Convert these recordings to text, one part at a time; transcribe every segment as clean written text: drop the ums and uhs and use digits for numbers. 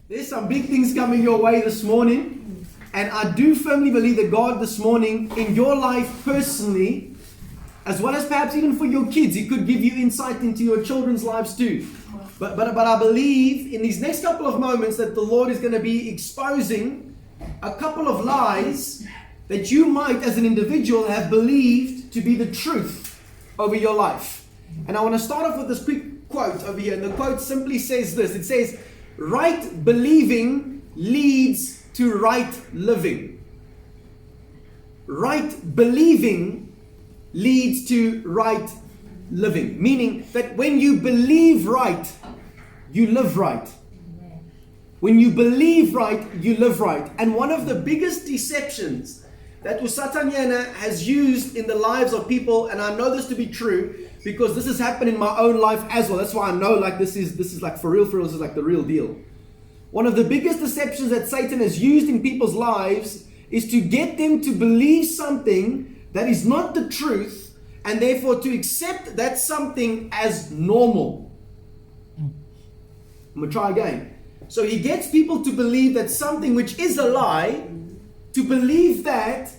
There's some big things coming your way this morning. And I do firmly believe that God this morning, in your life personally, as well as perhaps even for your kids, He could give you insight into your children's lives too. But I believe in these next couple of moments that the Lord is going to be exposing a couple of lies that you might, as an individual, have believed to be the truth over your life. And I want to start off with this quick quote over here. And the quote simply says this. It says, right believing leads to right living. Right believing leads to right living. Meaning that when you believe right, you live right. When you believe right, you live right. And one of the biggest deceptions that Usatanyana has used in the lives of people, and I know this to be true because this has happened in my own life as well. That's why I know like this is like for real, this is like the real deal. One of the biggest deceptions that Satan has used in people's lives is to get them to believe something that is not the truth, and therefore to accept that something as normal. I'm going to try again. So he gets people to believe that something which is a lie, to believe that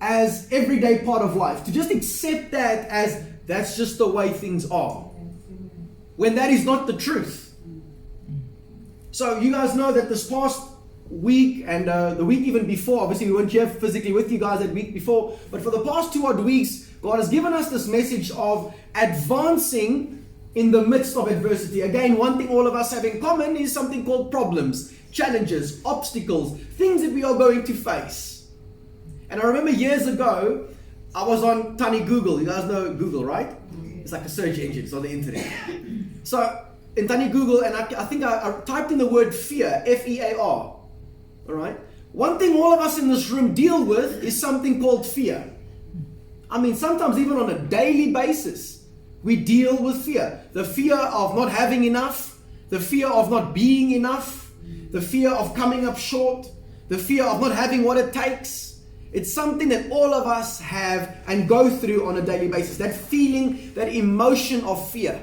as everyday part of life, to just accept that as that's just the way things are, when that is not the truth. So you guys know that this past week and the week even before, obviously we weren't here physically with you guys that week before, but for the past 2 odd weeks, God has given us this message of advancing in the midst of adversity. Again, one thing all of us have in common is something called problems, challenges, obstacles, things that we are going to face. And I remember years ago, I was on Tiny Google. You guys know Google, right? It's like a search engine. It's on the internet. So in Tiny Google, and I think I typed in the word fear, F-E-A-R. All right? One thing all of us in this room deal with is something called fear. I mean, sometimes even on a daily basis, we deal with fear. The fear of not having enough, the fear of not being enough, the fear of coming up short, the fear of not having what it takes. It's something that all of us have and go through on a daily basis. That feeling, that emotion of fear.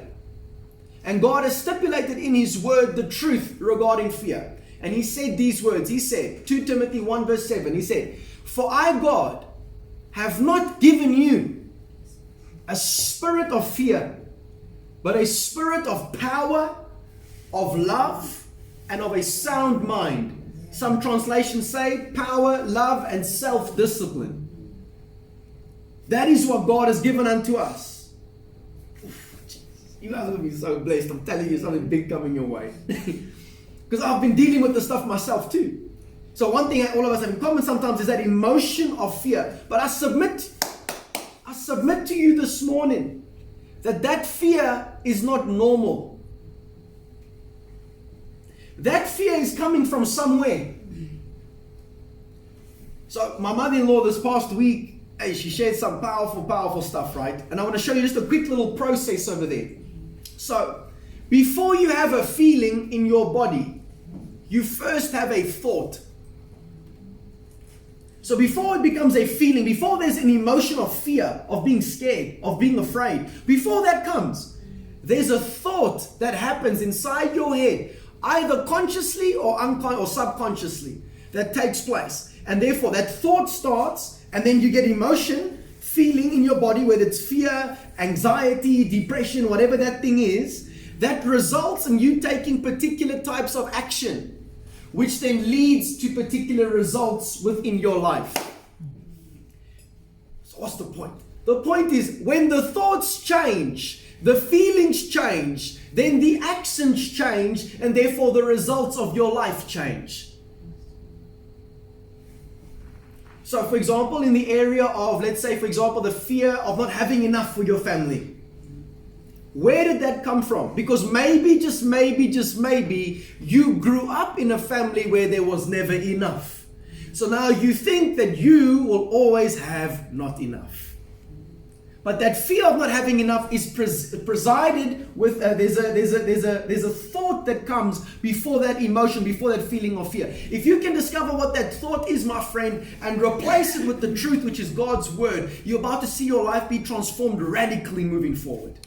And God has stipulated in His word the truth regarding fear. And He said these words. He said, 2 Timothy 1 verse 7, He said, "For I, God, have not given you a spirit of fear, but a spirit of power, of love, and of a sound mind." Some translations say power, love, and self-discipline. That is what God has given unto us. You guys are going to be so blessed. I'm telling you, something big coming your way. Because I've been dealing with this stuff myself too. So one thing all of us have in common sometimes is that emotion of fear. But I submit to you this morning that fear is not normal. That fear is coming from somewhere. So my mother-in-law this past week, she shared some powerful stuff, right? And I want to show you just a quick little process over there. So before you have a feeling in your body, you first have a thought. So before it becomes a feeling, before there's an emotion of fear, of being scared, of being afraid, before that comes, there's a thought that happens inside your head, either consciously or subconsciously, that takes place. And therefore that thought starts, and then you get emotion, feeling in your body, whether it's fear, anxiety, depression, whatever that thing is, that results in you taking particular types of action, which then leads to particular results within your life. So what's the point? The point is, when the thoughts change, the feelings change, then the actions change, and therefore the results of your life change. So for example, in the area of, let's say for example, the fear of not having enough for your family. Where did that come from? Because maybe, just maybe, you grew up in a family where there was never enough. So now you think that you will always have not enough. But that fear of not having enough is presided with, there's a thought that comes before that emotion, before that feeling of fear. If you can discover what that thought is, my friend, and replace it with the truth, which is God's word, you're about to see your life be transformed radically moving forward.